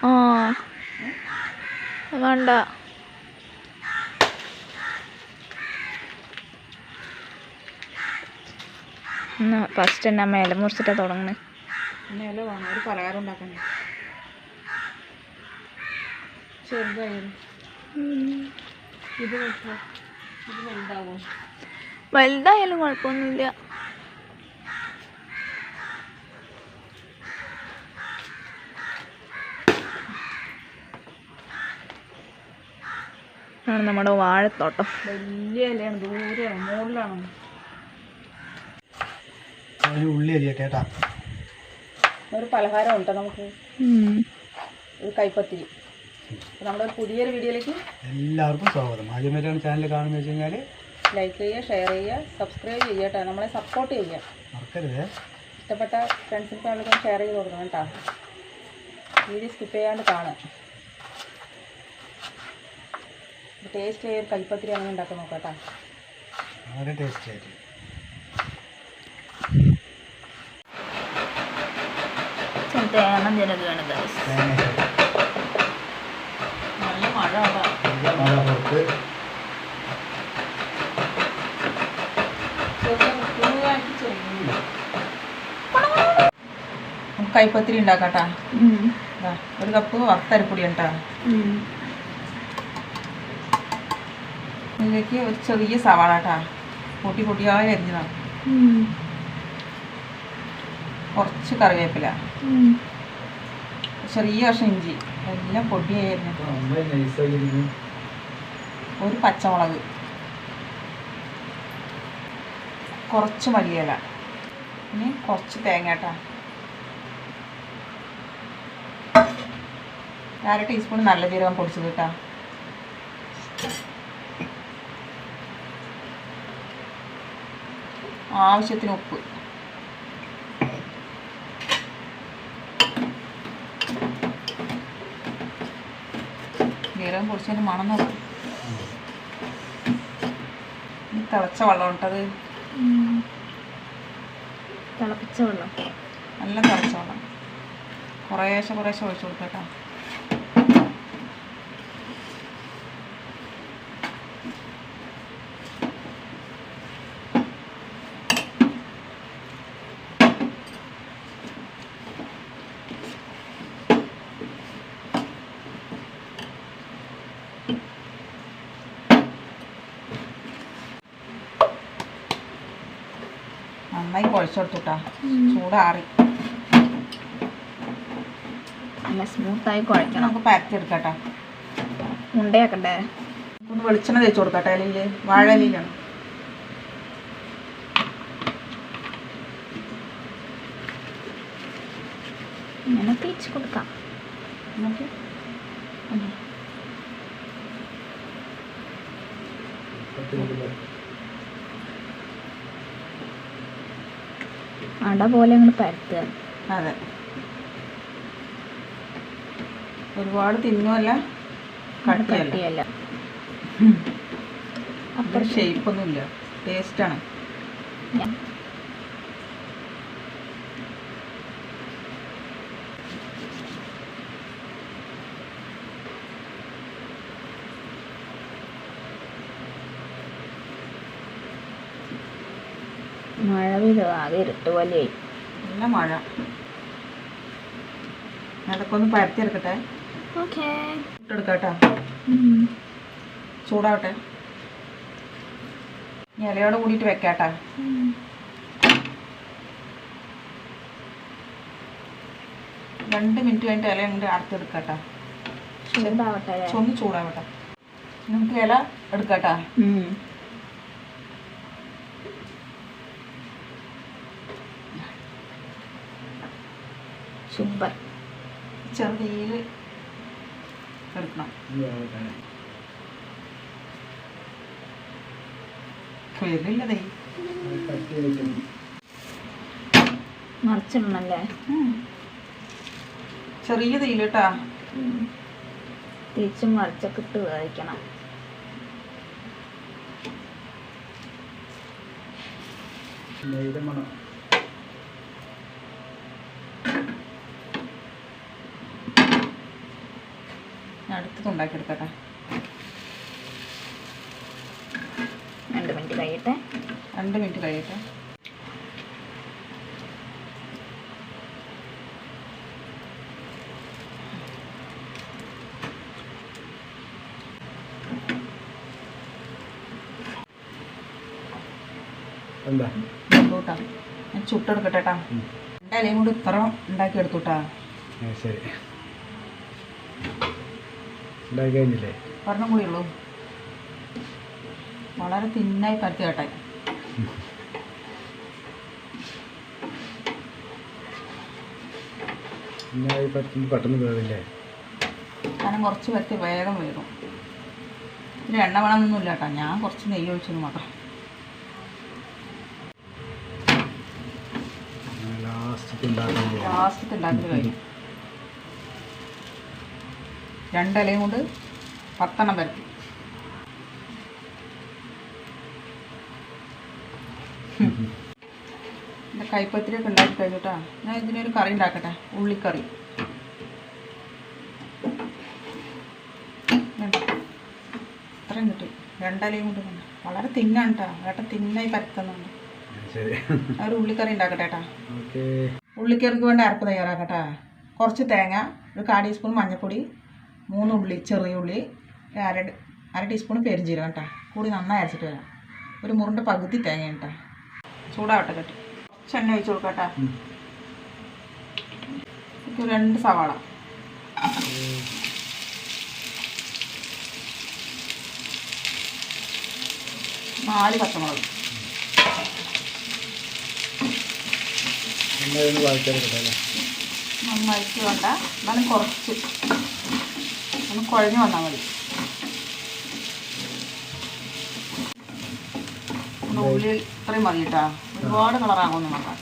ആ വേണ്ട. ഫസ്റ്റ് തന്നെ മേലെ മുറിച്ചിട്ടാ തുടങ്ങണേ. മേലെ വേണം ഒരു പലഹാരം ഉണ്ടാക്കണേ. ചെറുതായാലും ഇത് വെച്ചോ, ഇത് വലുതാവും. വലുതായാലും കുഴപ്പമൊന്നുമില്ല. ആണ് നമ്മുടെ വാഴത്തോട്ടം. വലിയ ഇലയാണ്, ദൂരെയാണ്, മുകളിലാണ്. ഉള്ളി അരിയാ കേട്ടാ. ഒരു പലഹാരം ഉണ്ടോ നമുക്ക്, ഒരു കൈപ്പത്തിരി. നമ്മുടെ ഒരു പുതിയൊരു വീഡിയോയിലേക്ക് എല്ലാവർക്കും സ്വാഗതം. ആദ്യമായിട്ടാണ് ചാനൽ കാണുന്നത് വെച്ച് കഴിഞ്ഞാൽ ലൈക്ക് ചെയ്യുക, ഷെയർ ചെയ്യുക, സബ്സ്ക്രൈബ് ചെയ്യുക കേട്ടോ. നമ്മളെ സപ്പോർട്ട് ചെയ്യുക, മറക്കരുത്. ഇഷ്ടപ്പെട്ട ഫ്രണ്ട്സിനും ഫാമിലിക്കും ഷെയർ ചെയ്ത് കൊടുക്കണം കേട്ടോ. വീഡിയോ സ്കിപ്പ് ചെയ്യാണ്ട് കാണുക. ടേസ്റ്റ് ചെയ്യ കൈപ്പത്തിരി അങ്ങനെ ഉണ്ടാക്കി നോക്കാം കേട്ടോ. വളരെ ടേസ്റ്റ് ആയിട്ട്. നല്ല മഴ പുറത്ത് കൈപ്പത്തിരി ഉണ്ടാക്കാട്ടാ. ഒരു കപ്പ് വറുത്തരിപ്പൊടി ഉണ്ടാ. ഇതിലേക്ക് ഒരു ചെറിയ സവാള കേട്ടാ, പൊട്ടി പൊട്ടിയായി അരിഞ്ഞതാണ്. കുറച്ച് കറിവേപ്പില, ചെറിയ കഷ്ണം ഇഞ്ചി, എല്ലാം പൊടിയായി അരിഞ്ഞു. ഒരു പച്ചമുളക്, കുറച്ച് മല്ലിയില, ഇനി കുറച്ച് തേങ്ങ കേട്ടാ. 1/2 ടീസ്പൂൺ നല്ല ജീരകം പൊടിച്ചത് കേട്ടാ. ആവശ്യത്തിന് ഉപ്പ്, ജീരകം പൊടിച്ചതിന് മണം നോക്കും. തിളച്ച വെള്ളം ഇട്ടത്, തിളപ്പിച്ച വെള്ളം, നല്ല തിളച്ച വെള്ളം കുറേശ്ശെ കുറേശ്ശെ ഒഴിച്ചു കൊടുക്കട്ടോ. നന്നായി കുഴച്ചെടുത്തുട്ടാ. ചൂടാറി നല്ല സ്മൂത്തായി കുഴക്കണം. നമുക്ക് പരത്തി എടുക്കട്ടെ. ഉണ്ടയാക്കണ്ടേ? ഒന്ന് വെളിച്ചെണ്ണ തേച്ച് കൊടുക്കട്ടെ. ഇലയിൽ വാഴ ഇലയിലാണ്. ഇങ്ങനെ തേച്ച് കൊടുക്കാം. നമുക്ക് അട പോലെ അങ്ങോട്ട് പരത്തുക. അതെ, ഒരുപാട് തിന്നുമല്ല കട്ടിയല്ല. അത്ര ഷേപ്പൊന്നുമില്ല, ടേസ്റ്റാണ്. മഴ പെയ്ത് ആകെ ഇരുട്ട് പോലെയായി. നല്ല മഴ. അതൊക്കെ ഒന്ന് പരത്തിയെടുക്കട്ടെ. ഓക്കേ, ഇട്ടെടുക്കട്ടോ. ചൂടാവട്ടെ. ഇലയോട് കൂടിയിട്ട് വെക്കാട്ടാ. രണ്ട് മിനിറ്റ് കഴിഞ്ഞിട്ട് ഇല അങ്ങോട്ട് അറുത്തെടുക്കട്ടാ. ഒന്ന് ചൂടാവട്ടെ. നമുക്ക് ഇല എടുക്കട്ടാ. സൂപ്പർ. ചെറുതീയിൽ എടുക്കണം. വരില്ലതേ, മറിച്ചിടണല്ലേ? ചെറിയ തീയിലിട്ടാ. തിരിച്ചും മറിച്ചൊക്കെ ഇട്ട് കഴിക്കണം. അടുത്തത് ഉണ്ടാക്കിയെടുക്കട്ടെ. 2 മിനിറ്റ് കഴിയട്ടെ. 2 മിനിറ്റ് കഴിയട്ടെ. എന്താ എടുത്തുട്ടാ, ഞാൻ ചുട്ടെടുക്കട്ടെ കേട്ടാ. 2 ഇലയും കൊണ്ട് ഇത്ര ഉണ്ടാക്കി എടുത്തുട്ടാ. ശരി, ഉണ്ടാക്കി കഴിഞ്ഞില്ലേ? ഒരെണ്ണം കൂടി ഉള്ളൂ. വളരെ തിന്നായി പരത്തി കേട്ടെ. പെട്ടെന്ന് വേവില്ലേ? കാരണം കുറച്ച് പരത്തി വേഗം വേഗം. ഇതിൽ എണ്ണ വേണമെന്നൊന്നുമില്ല കേട്ടോ, ഞാൻ കുറച്ച് നെയ്യ് ഒഴിച്ചത് മാത്രം. ലാസ്റ്റത്തെ ഉണ്ടാക്കി കഴിഞ്ഞു. 2 ഇലയും കൊണ്ട് 10 എണ്ണം പരത്തി. എൻ്റെ കൈപ്പത്തിരിയൊക്കെ ഉണ്ടാക്കി കഴിഞ്ഞിട്ടാ. ഞാൻ ഇതിനൊരു കറി ഉണ്ടാക്കട്ടെ, ഉള്ളിക്കറി. ഇത്രയും കിട്ടി. 2 ഇലയും കൊണ്ട് വളരെ തിന്നാണ് കേട്ടോ. ഏട്ടൻ തിന്നായി പരത്തുന്നുണ്ട്. ഒരു ഉള്ളിക്കറി ഉണ്ടാക്കട്ടെ ഏട്ടാ. ഉള്ളിക്കറിക്ക് വേണ്ട അരപ്പ് തയ്യാറാക്കട്ടെ. കുറച്ച് തേങ്ങ, ഒരു 1/4 ടീസ്പൂൺ മഞ്ഞൾപ്പൊടി, 3 ഉള്ളി, ചെറിയ ഉള്ളി, അര ടീസ്പൂൺ പെരിഞ്ചീരകം കേട്ടോ. കൂടി നന്നായി അരച്ചിട്ട് വരാം. ഒരു മുറിൻ്റെ പകുതി തേങ്ങ കേട്ടോ. ചൂടാവട്ടെ കട്ടി. കുറച്ച് എണ്ണ ഒഴിച്ച് കൊടുക്കട്ടെ. ഒരു 2 സവാള, 4 പച്ചമുളക്. നന്നായിട്ട് വേണ്ട, എന്നാലും കുറച്ച് ഒന്ന് കുഴഞ്ഞു വന്നാൽ മതി. ഉള്ളി ഇത്രയും മതി കേട്ടോ, ഒരുപാട് കളറാകുമെന്ന് നോക്കാം.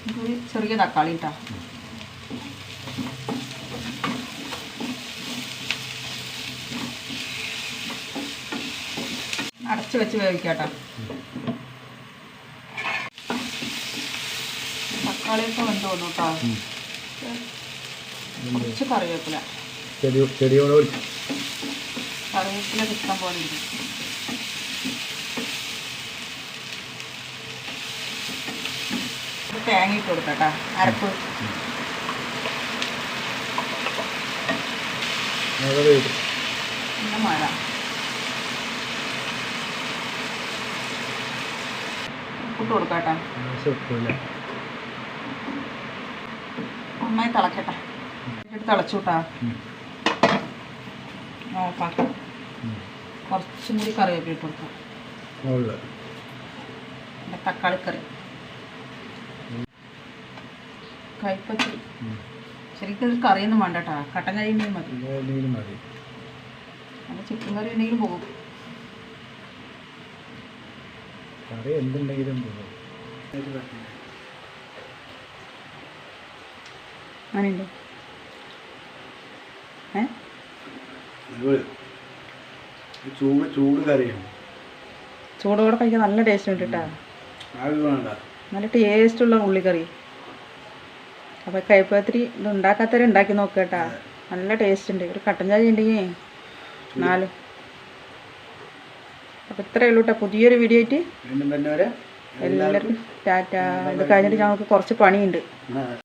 എനിക്കൊരു ചെറിയ തക്കാളി കേട്ടോ. അടച്ച് വെച്ച് വേവിക്കാട്ടോ. തക്കാളിയൊക്കെ വെന്ത് വന്നു കേട്ടോ. കുറച്ച് കറിവേപ്പില, കറിവേപ്പില ഇഷ്ടം പോലെ ഇരിക്കും. തേങ്ങ ഇട്ട് കൊടുക്കട്ടോ, അരപ്പ്. പിന്നെ മഴ ഉപ്പിട്ട് കൊടുക്കട്ടോ. നന്നായി തിളക്കട്ടെ. തിളച്ചു കൂട്ടാ. ഓഫാക്കാം. കുറച്ചും കൂടി കറിവേപ്പില ഇട്ട് കൊടുക്കാം. പിന്നെ തക്കാളിക്കറി, കൈപ്പച്ചി. ശരിക്കും ഒരു കറിയൊന്നും വേണ്ട കേട്ടോ, കട്ടൻ കറി ഉണ്ടെങ്കിൽ മതി. അത് ചിക്കൻ കറി ഉണ്ടെങ്കിലും പോകും. കറി എന്തുണ്ടെങ്കിലും അങ്ങനെയുണ്ടോ? ചൂട് കറിയാണ്. ചൂടോടെ കഴിക്കാൻ നല്ല ടേസ്റ്റ് ഉണ്ട് കേട്ടോ. നല്ല ടേസ്റ്റുള്ള ഉള്ളിക്കറി. അപ്പോൾ കൈപ്പത്തിരി ഇത് ഉണ്ടാക്കാത്തവരെ ഉണ്ടാക്കി നോക്കുക കേട്ടോ, നല്ല ടേസ്റ്റ് ഉണ്ട്. ഒരു കട്ടൻ ചായ ഉണ്ടെങ്കിൽ 4. അപ്പോൾ ഇത്രയേ ഉള്ളൂ കേട്ടോ. പുതിയൊരു വീഡിയോ ആയിട്ട് എല്ലാവർക്കും ടാറ്റ. ഇത് കഴിഞ്ഞിട്ട് ഞങ്ങൾക്ക് കുറച്ച് പണിയുണ്ട്.